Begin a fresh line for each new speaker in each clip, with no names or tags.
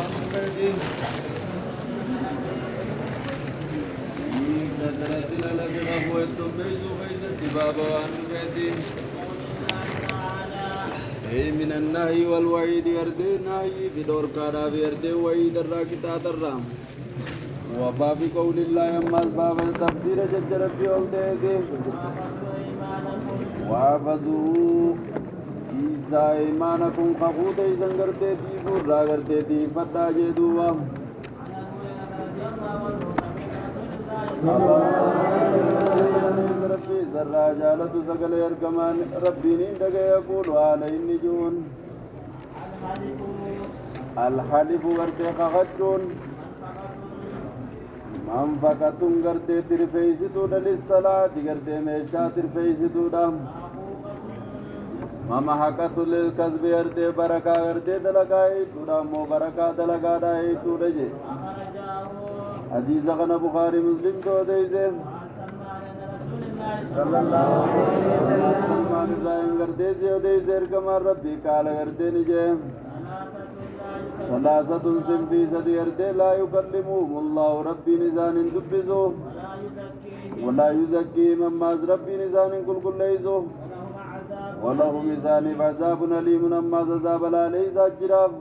عن بيته كثرة لبغه والتميز فإذا باب عن بيته من النهي والوعيد يردي نهي بدور كارا بيردي وعيد الراكتات الرام وباب قول الله يمال باب التفسير ججر في أولده وعفظوا إيسا إيمانكم خخوت إيسان کرتے تھی برا کرتے تھی فتح جدوا ربي زرع جالة سقل يركمان ربي نندق يقول على النجون الحلف ورته خخجون منفقتون کرتے ترفیستو للصلاة کرتے میشا ترفیستو دام مما حقت للكذب ارتے برکا ارتے دلگائی توڑا مو برکا دلگا دائی توڑا جے حدیث غنا بخاری مسلم تو دیزے صلی اللہ علیہ وسلم سلمان ابراہیم کرتے زیو دیزے ارکمار ربی کالا کرتے نجے ثلاثة سنفی صدی ارتے لا يكلمهم اللہ ربی نزان دبزو ولا يزكيهم مماز ربی نزان کل کل لیزو ولهم إذاني فعذاب أليم أما عذاب العليس أجراف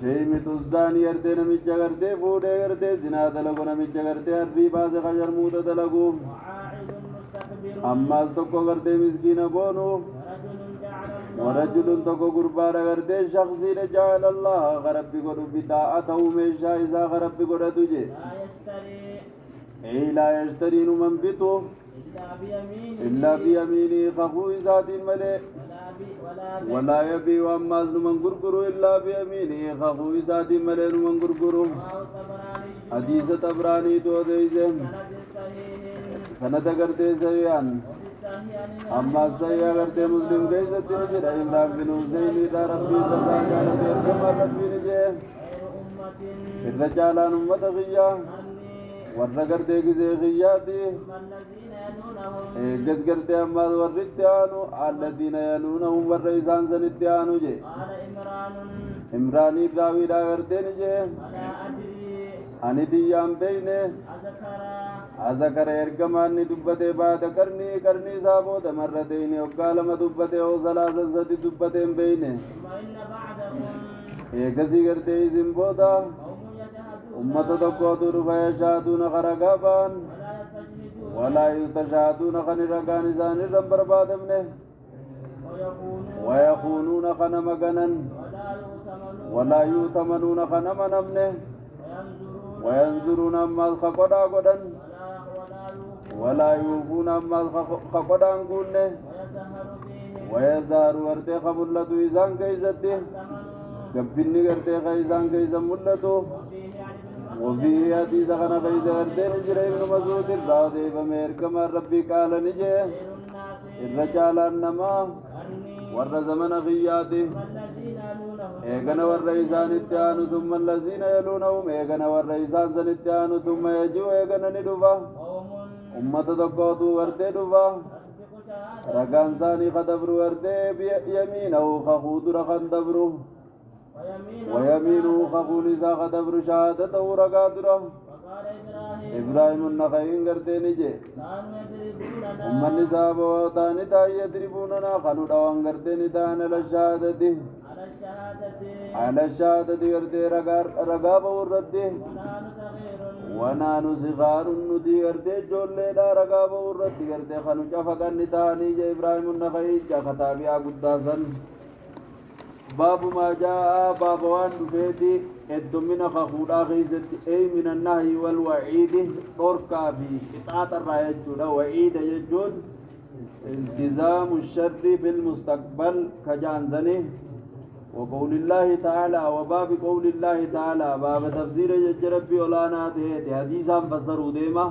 شيمت الزاني يردي نمجا كرتي فودي كرتي زنا دلقو نمجا كرتي أربي باس خجر موت دلقو أما استقو كرتي مسكين بونو ورجل تقو قربانا كرتي شخصي جعل الله غربي قدو بداعته ميشا إذا غربي قدو تجي لا يشترين من بيتو إلا بيمينه خفو ذات ملئ ولا يبيع أماز من غرغر إلا بيمينه خفو ذات ملئ من غرغر حديث تبراني تو ديزم سند کرتے سیان أما سيا کرتے مسلم کیسے تنجر عمران بن حسین دا ربی صدا جالت ارکم ربی نجے الرجالان امت غیّا ورّا کرتے کسے غیّاتی گز کرتے اماد ورّتیانو الذین یلونہم ورّیسان سنتیانو جے عمرانی راوی را کرتے نجے ani diyyaan beeyne azakara ergamaanni dubbate baada qarnii isaa booda marrateyni waggaa lama dubbate oo salaasan sadi dubbateen beeyne eegasii gartee isin booda ummata tokkootu dhufa yashaaduuna karagaa ba'an walaa yustashaaduuna kan ragaan isaanirran barbaadamne wayakuunuuna kana maganan walaa yuutamanuuna kana manamne وينظرون أما الخقدا قدن ولا يوفون أما الخقدا قلن ويزار ورته خملتو إذان كيزته قبني ورته خيزان كيزا ملتو وفيه حديث خنا كيزا ورته نجر ابن مسعود الراضي بمير كما ربي قال نجي الرجال النما ور زمن غياته ايغنا والرئيسان اتيانو ثم الذين يلونهم ايغنا والرئيسان سنتيانو ثم يجو ايغنا ندوفا امت تقوتو ورده دوفا رقان ثاني خدبر ورده بيمينه خخود رخان دبرو ويمينه خخون إسا خدبر شهادته رقادره إبراهيم النخعين قرده نجي أمن نساب وطاني تاي يدربوننا خلو دوان قرده نتان للشهادته على الشهادة قرده رقاب ورده ونحن صغار ندي قرده جولي لا رقاب ورده قرده خلو جفقا نتاني جي إبراهيم النخعين جا خطابيا قداسا باب ما جاء باب وان دفيتي الدمنا خخودا غيزت أي من النهي والوعيد تركا في قطعة الرأي جودا وعيد يجود التزام الشر في المستقبل كجانزني وقول الله تعالى وباب قول الله تعالى باب تفسير جربي ولانا تهدي حديثا فسروا ديما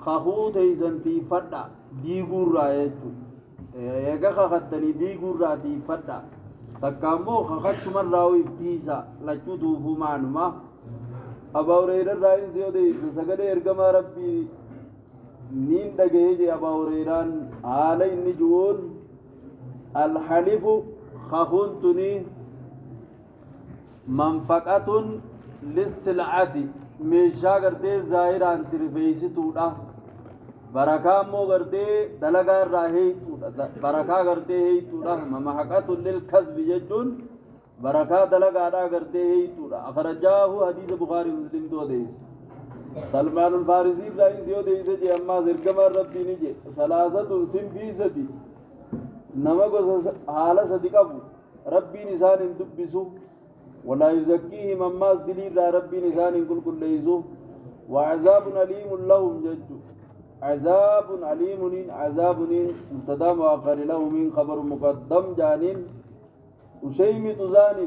خخوت هيزنتي فتا ديغور رأي جود يغا خختني ديغور رأي فتا تكامو خخت من راوي ابتيسا لچودوفو معنما أبا هريرة راين زيودي سسقد إرقما ربي نين دقيجي أبا هريران آلي النجون الحلف خخنتني منفقة للسلعة ميشا غرتي ظاهران ترفيسي تودا بركة مو غرتي دلغا راهي تودا بركة غرتي هي تودا ممحقة للكسب جدون بركة دلغا دا غرتي هي تودا أخرجاه حديث بخاري مسلم تو ديس سلمان الفارسي رئيس يو ديس جي أما زرقما ربي نجي ثلاثة سن في سدي نما غوس حالة صدقه ربي نسان دبسو ولا يزكيهم أماس دليل ربي نسان كل ليزو وعذاب أليم لهم جدو عذاب أليم عذاب مبتدا مؤخر له من خبر مقدم جانين وشيم تزان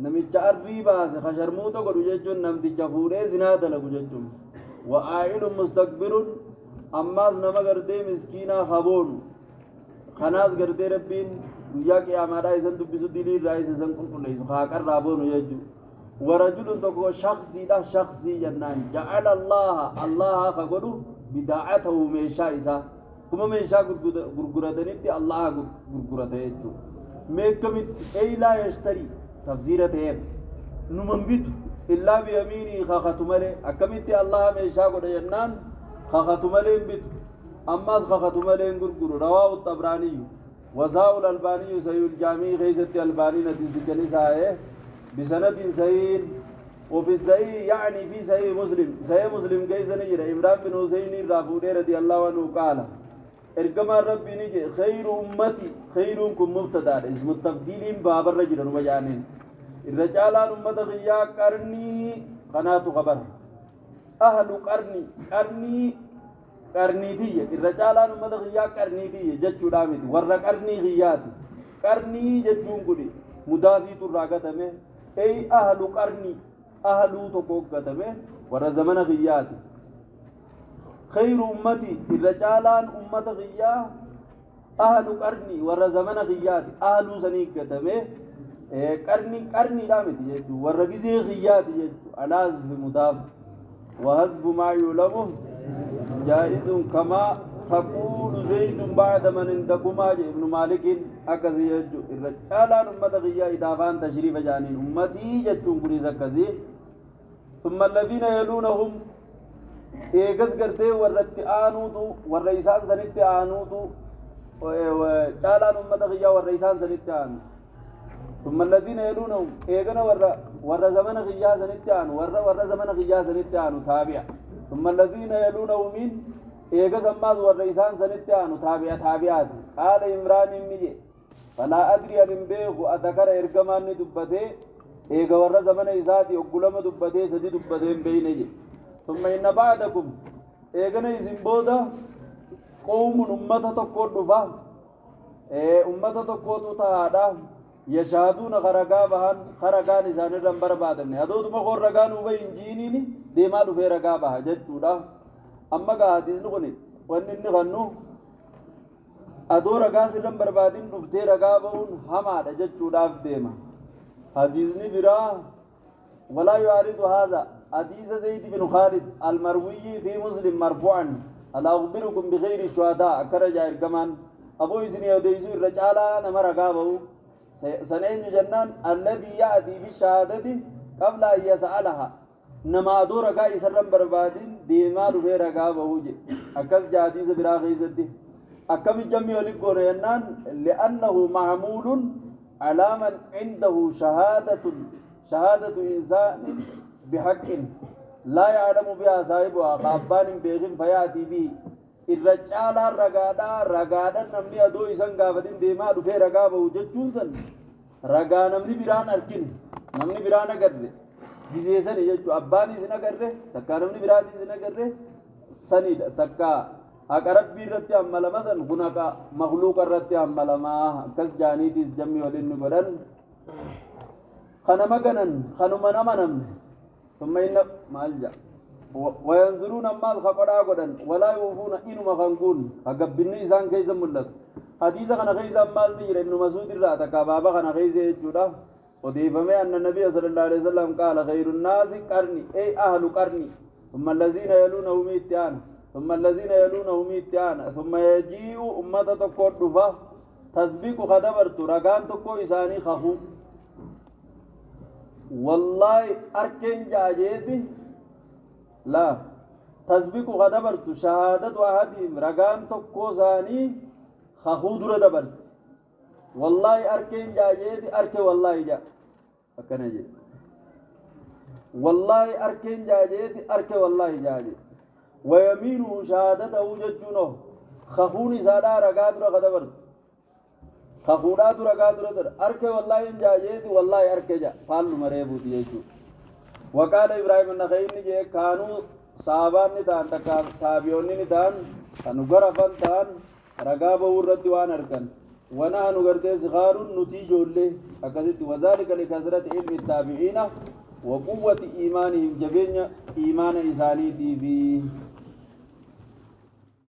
نمت الريبا خشرموتا قد جدون نمت جفوري زناد لك جدون وآئل مستكبر أماس نما قرده مسكينا خبون خناس قرده ربين ويا قيامة إذن دبسو دليل رئيس إذن كل ليزو خاكر رابون يجو ورجل تكو شخصي لا شخصي جنان جعل الله خقدو بداعته ميشا إسا كما ميشا غرغرتني الله غرغرته يجو ميكمت أي لا يشتري تفسيره تيب نمنبت إلا بيميني خاختمله أكمت الله ميشا قد جنان خاختمله بت أماس خاختمله غرغر رواه الطبراني وزاو الألباني سيد الجامع غيزة الألباني نتيجة كنيسة بسند سيد وفي الصحيح يعني في صحيح مسلم كيف نجرى عمران بن حسين الرافودي رضي الله عنه قال ارجما ربي نجي خير امتي خيركم مبتدا اسم التبديل باب الرجل ومجانين الرجال امه غيا قرني قنات خبر اهل قرني دي الرجال امه غيا قرني دي جچو دامت ور قرني غيات قرني جچون قدي مضافي تراغتمه اي اهل قرني أهلو تقوقتمه ورا زمن غيات خير أمتي الرجالان أمة غيا أهل قرني ورا زمن غيات أهلو سنيقتمه قرني دامت يجو ورا غزي غيات يجو على حذف مضاف وحذف ما يعلمه جائز كما تقول زيد بعد من عندكما ابن مالك أكذ يجو الرجالان أمة غيا إضافان تشريف جانين أمتي جتون قريز أكذي ثم الذين يلونهم إيجاز قرتي ورت آنوتو والرئيسان سنت آنوتو وجالان أمة غيا والرئيسان سنت آنو ثم الذين يلونهم إيجانا ور زمن غيا سنت آنو ور زمن غيا سنت آنو تابع ثم الذين يلونهم من إيجاز أماز والرئيسان سنت آنو تابعات قال إمران النجي فلا أدري أن بيخ أذكر إرقمان دبته إيجا ورّا زمن إساتي وقلما دبته سدي دبتين بينجي ثم إن بعدكم إيجانا يزنبودا قوم أمة تقود دفا أمة تقود تهادا يشهدون خرقان إسان الرنبر بعدن هدوت مخور رقان وبين جينيني ديما دفي رقابها جدودا أما قاعدين نغني وأنني غنو أدو رقا سرم بربادين نفتي رقا بون حمادا جدودا ديما حديثني برا ولا يعارض هذا حديث زيد بن خالد المروي في مسلم مرفوعا ألا أخبركم بغير الشهداء كرجع الكمان أبو إذن يوديسو الرجالة نما رقا بو سنين جنان الذي يأتي بالشهادة قبل أن يسألها نما أدو رقا سرم بربادين ديما رفي رقا بو أكس جا حديث برا غيزتي أكم الجميع لكون ينان لأنه معمول على من عنده شهادة إنسان بحق لا يعلم بها صاحبها قابان بيغن فيأتي به الرجال رقادا نمني أدو إسان قافتين ديما دفع رقابه ججون سن رقا نمني بران أركين نمني بران أقرر جزيسان يجو أباني سن أقرر تكا نمني بران سن أقرر سنيد تكا أقرب بيرتي أمالما سن هناك مخلوق الرتي أمالما كس جانيتيس جمي ولين نقرن خنما قنن خنما نمنم ثم إن مالجا وينظرون أمال خقرا قدن ولا يوفون إنما خنقون أقبني إسان كيزا ملت حديثا خنا كيزا أمال نجر ابن مسعود الرأة كبابا خنا كيزا يجودا وضيفمي أن النبي صلى الله عليه وسلم قال خير الناس قرني أي أهل قرني ثم الذين يلونه ميتان ثم الذين يلونه ميتان ثم يجيء أمة تقول دفا تسبيق خدبرت رقان تقو إساني خفو والله أركن جاجيتي لا تسبيق غدبرت شهادة أحدهم رقان تقوزاني خخودر دبرت والله أركن جاجيتي أركي والله جا أكنجي والله أركن جاجيتي أركي والله جاجي ويمينه شهادته ججونه خخوني سادا رقادر غدبرت خخودا تو رقادر در أركي والله جاجيتي والله أركي جا فالو مريبو ديجو وقال إبراهيم النخعي جي كانوا صحابان نتان تابعون نتان كانوا غرفان تان رقابة ورد وان أركن ونحن غرتي صغار نتيجة اللي أكدت وذلك لكثرة علم التابعين وقوة إيمانهم جبين إيمان إسانيتي في